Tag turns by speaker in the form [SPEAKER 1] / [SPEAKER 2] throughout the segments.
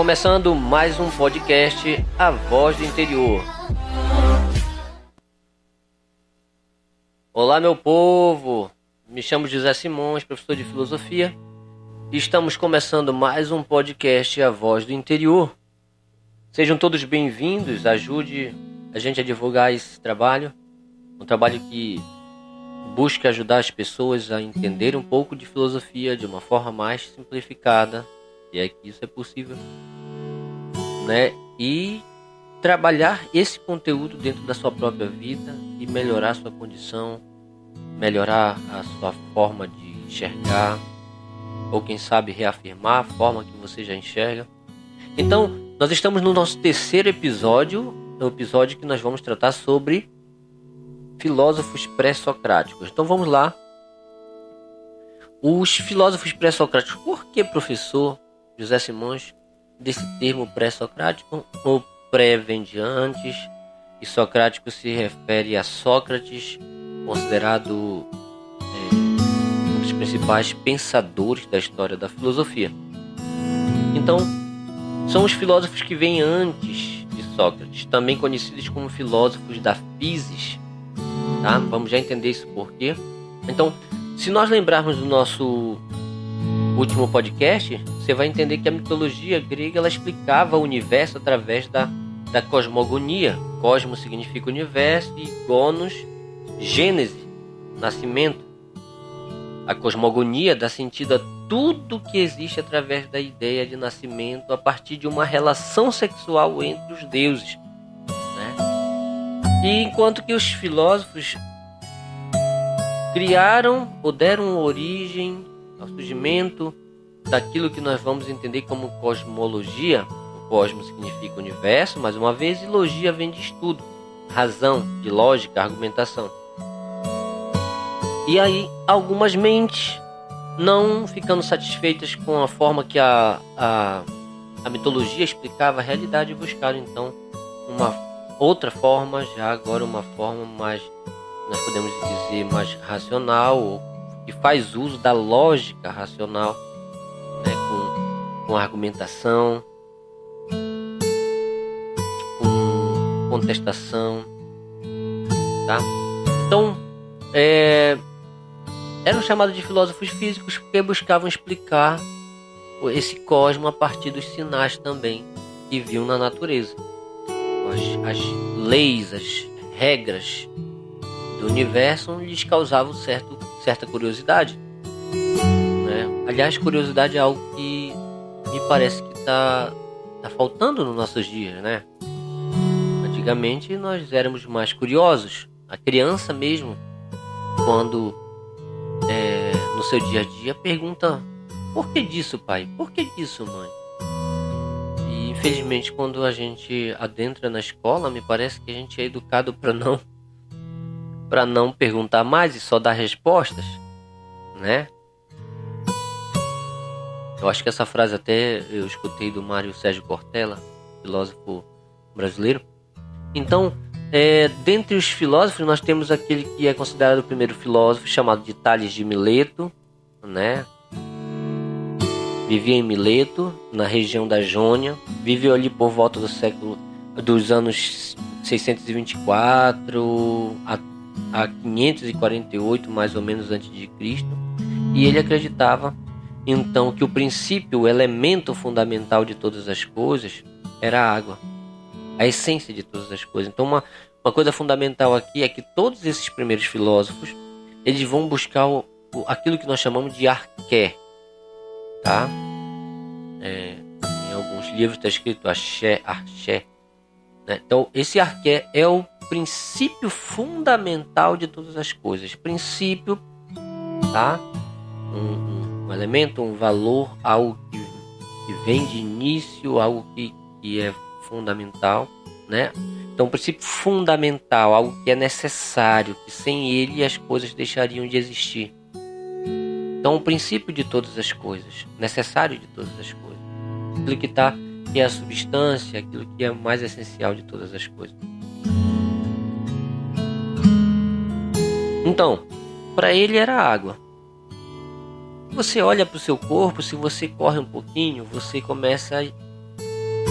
[SPEAKER 1] começando mais um podcast, A Voz do Interior. Olá, meu povo! Me chamo José Simões, professor de filosofia, e estamos começando mais um podcast, A Voz do Interior. Sejam todos bem-vindos, ajude a gente a divulgar esse trabalho, um trabalho que busca ajudar as pessoas a entender um pouco de filosofia de uma forma mais simplificada, e é que isso é possível, né? E trabalhar esse conteúdo dentro da sua própria vida e melhorar a sua condição, melhorar a sua forma de enxergar, ou quem sabe reafirmar a forma que você já enxerga. Então, nós estamos no nosso terceiro episódio, no episódio que nós vamos tratar sobre filósofos pré-socráticos. Então vamos lá. Os filósofos pré-socráticos. Por que, professor José Simões, desse termo pré-socrático? O pré vem de antes, e socrático se refere a Sócrates, considerado um dos principais pensadores da história da filosofia. Então, são os filósofos que vêm antes de Sócrates, também conhecidos como filósofos da physis. Tá? Vamos já entender isso por quê. Então, se nós lembrarmos do nosso último podcast, você vai entender que a mitologia grega ela explicava o universo através da cosmogonia. Cosmos significa universo e gonos, gênese, nascimento. A cosmogonia dá sentido a tudo que existe através da ideia de nascimento a partir de uma relação sexual entre os deuses. E enquanto que os filósofos criaram ou deram origem ao surgimento daquilo que nós vamos entender como cosmologia. O cosmos significa universo, mais uma vez, e logia vem de estudo, razão, de lógica, argumentação. E aí, algumas mentes, não ficando satisfeitas com a forma que a mitologia explicava a realidade, buscaram então uma outra forma, já agora uma forma mais, nós podemos dizer, mais racional, ou que faz uso da lógica racional, né, com argumentação, com contestação, tá? Então, eram chamados de filósofos físicos porque buscavam explicar esse cosmo a partir dos sinais também que viam na natureza. As leis, as regras do universo lhes causavam certa curiosidade, né? Aliás, curiosidade é algo que me parece que está faltando nos nossos dias, né? Antigamente nós éramos mais curiosos. A criança mesmo, quando no seu dia a dia pergunta: por que disso, pai? Por que disso, mãe? Infelizmente, quando a gente adentra na escola, me parece que a gente é educado para não perguntar mais e só dar respostas, né? Eu acho que essa frase até eu escutei do Mário Sérgio Cortella, filósofo brasileiro. Então, dentre os filósofos, nós temos aquele que é considerado o primeiro filósofo, chamado de Tales de Mileto, né? Vivia em Mileto, na região da Jônia. Viveu ali por volta dos anos 624 a 548, mais ou menos, antes de Cristo. E ele acreditava, então, que o princípio, o elemento fundamental de todas as coisas era a água. A essência de todas as coisas. Então, uma coisa fundamental aqui é que todos esses primeiros filósofos, eles vão buscar aquilo que nós chamamos de arqué. Tá? Em alguns livros está escrito arché, né? Então esse arqué é o princípio fundamental de todas as coisas. Princípio, tá? Um elemento, um valor, algo que vem de início, algo que é fundamental, né? Então, princípio fundamental, algo que é necessário, que sem ele as coisas deixariam de existir. Então, o princípio de todas as coisas, necessário de todas as coisas, aquilo que é a substância, aquilo que é mais essencial de todas as coisas. Então, para ele era água. Você olha para o seu corpo, se você corre um pouquinho, você começa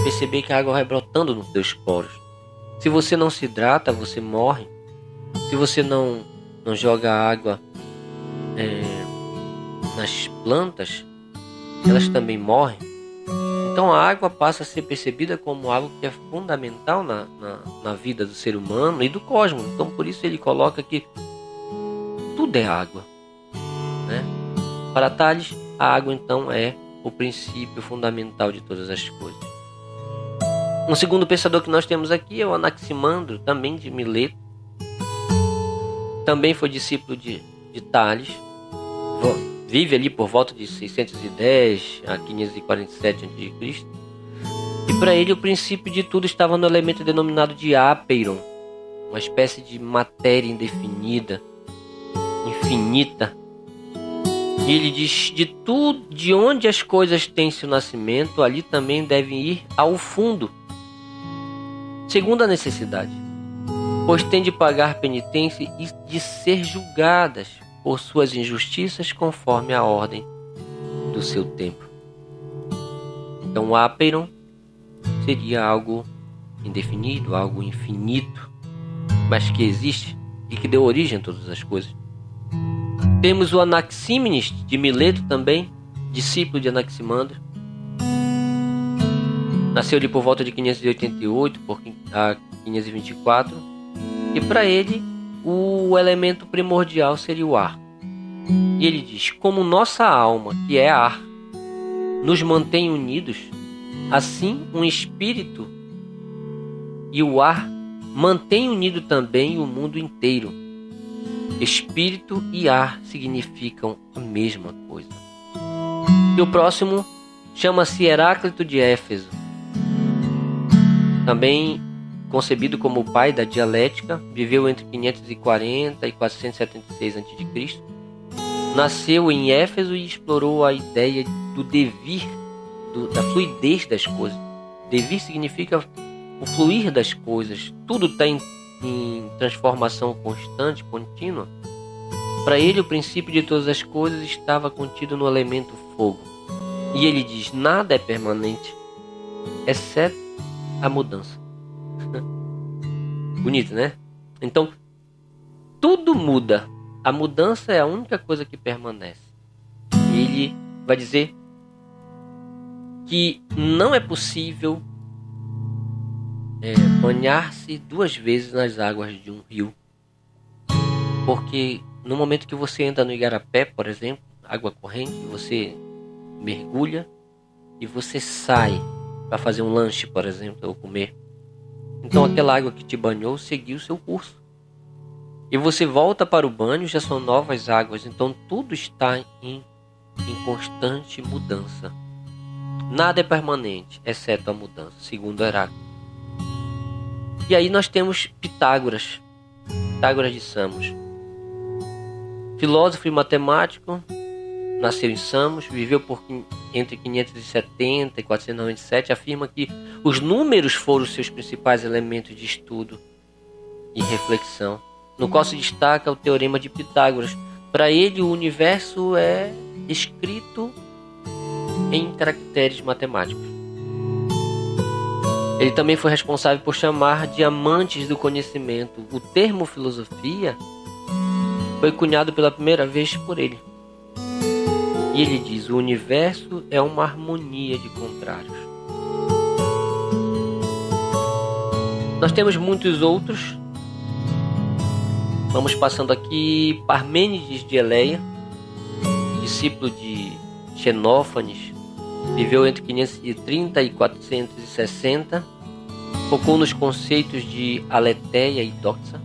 [SPEAKER 1] perceber que a água vai brotando nos teus poros. Se você não se hidrata, você morre. Se você não joga água nas plantas, elas também morrem. Então a água passa a ser percebida como algo que é fundamental na vida do ser humano e do cosmos. Então por isso ele coloca que tudo é água, né? Para Tales, a água então é o princípio fundamental de todas as coisas. Um segundo pensador que nós temos aqui é o Anaximandro, também de Mileto. Também foi discípulo de Tales. Vive ali por volta de 610 a 547 a.C. E para ele o princípio de tudo estava no elemento denominado de ápeiron, uma espécie de matéria indefinida, infinita. E ele diz: de onde as coisas têm seu nascimento, ali também devem ir ao fundo, segundo a necessidade, pois têm de pagar penitência e de ser julgadas por suas injustiças conforme a ordem do seu tempo. Então o ápeiron seria algo indefinido, algo infinito, mas que existe e que deu origem a todas as coisas. Temos o Anaxímenes de Mileto também, discípulo de Anaximandro. Nasceu ali por volta de 588 a 524. E para ele o elemento primordial seria o ar. E ele diz: como nossa alma, que é ar, nos mantém unidos, assim um espírito e o ar mantém unido também o mundo inteiro. Espírito e ar significam a mesma coisa. E o próximo chama-se Heráclito de Éfeso, também concebido como o pai da dialética. Viveu entre 540 e 476 a.C. Nasceu em Éfeso e explorou a ideia do devir, da fluidez das coisas. Devir significa o fluir das coisas. Tudo está em transformação constante, contínua. Para ele, o princípio de todas as coisas estava contido no elemento fogo. E ele diz: nada é permanente, exceto a mudança. Bonito, né? Então, tudo muda. A mudança é a única coisa que permanece. E ele vai dizer que não é possível banhar-se 2 vezes nas águas de um rio. Porque no momento que você entra no igarapé, por exemplo, água corrente, você mergulha e você sai para fazer um lanche, por exemplo, ou comer. Então aquela água que te banhou seguiu o seu curso. E você volta para o banho, já são novas águas. Então tudo está em constante mudança. Nada é permanente, exceto a mudança, segundo Heráclito. E aí nós temos Pitágoras de Samos. Filósofo e matemático, nasceu em Samos, viveu entre 570 e 497. Afirma que os números foram os seus principais elementos de estudo e reflexão, no qual se destaca o teorema de Pitágoras. Para ele, o universo é escrito em caracteres matemáticos. Ele também foi responsável por chamar de amantes do conhecimento. O termo filosofia foi cunhado pela primeira vez por ele. E ele diz: o universo é uma harmonia de contrários. Nós temos muitos outros. Vamos passando aqui. Parmênides de Eleia, discípulo de Xenófanes, viveu entre 530 e 460. Focou nos conceitos de aletheia e doxa,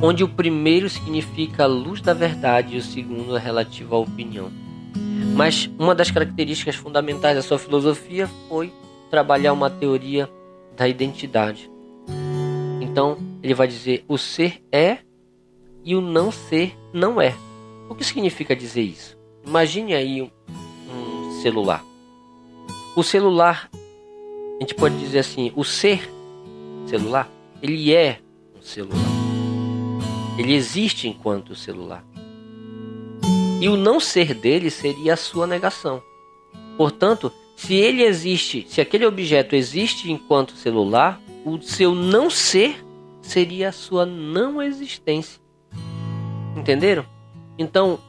[SPEAKER 1] onde o primeiro significa a luz da verdade e o segundo é relativo à opinião. Mas uma das características fundamentais da sua filosofia foi trabalhar uma teoria da identidade. Então ele vai dizer: o ser é e o não ser não é. O que significa dizer isso? Imagine aí um celular. O celular, a gente pode dizer assim, o ser celular, ele é um celular. Ele existe enquanto celular. E o não ser dele seria a sua negação. Portanto, Se ele existe, se aquele objeto existe enquanto celular, o seu não ser seria a sua não existência. Entenderam? Então,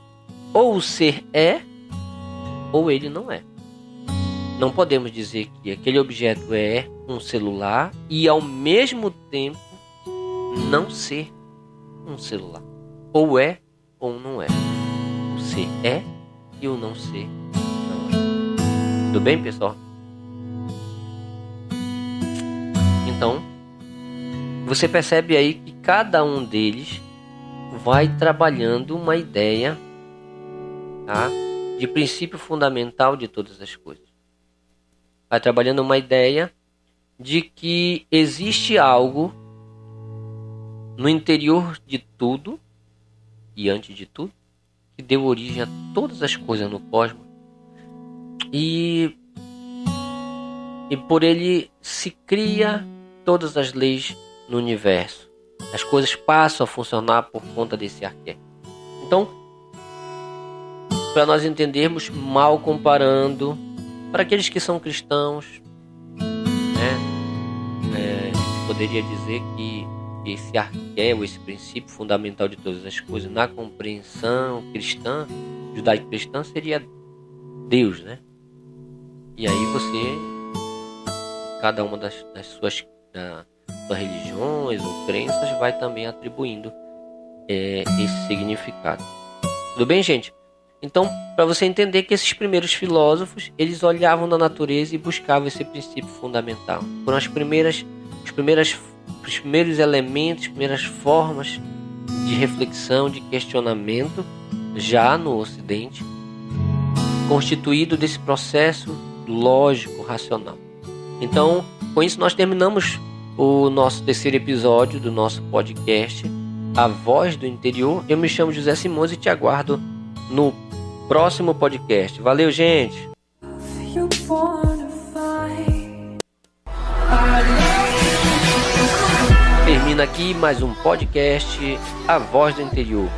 [SPEAKER 1] ou o ser é, ou ele não é. Não podemos dizer que aquele objeto é um celular e ao mesmo tempo não ser um celular. Ou é ou não é. O ser é e o não ser não é. Tudo bem, pessoal? Então, você percebe aí que cada um deles vai trabalhando uma ideia, tá, de princípio fundamental de todas as coisas. Vai trabalhando uma ideia de que existe algo no interior de tudo e antes de tudo que deu origem a todas as coisas no cosmos e por ele se cria todas as leis no universo. As coisas passam a funcionar por conta desse arquétipo. Então, para nós entendermos, mal comparando, para aqueles que são cristãos, poderia dizer que esse arquétipo, esse princípio fundamental de todas as coisas, na compreensão cristã, judaico-cristã, seria Deus, né? E aí você, cada uma das suas religiões ou crenças, vai também atribuindo esse significado. Tudo bem, gente? Então, para você entender que esses primeiros filósofos, eles olhavam na natureza e buscavam esse princípio fundamental. Foram os primeiros elementos, primeiras formas de reflexão, de questionamento, já no Ocidente, constituído desse processo lógico, racional. Então, com isso nós terminamos o nosso terceiro episódio do nosso podcast, A Voz do Interior. Eu me chamo José Simões e te aguardo no próximo podcast. Valeu, gente! Termina aqui mais um podcast, A Voz do Interior.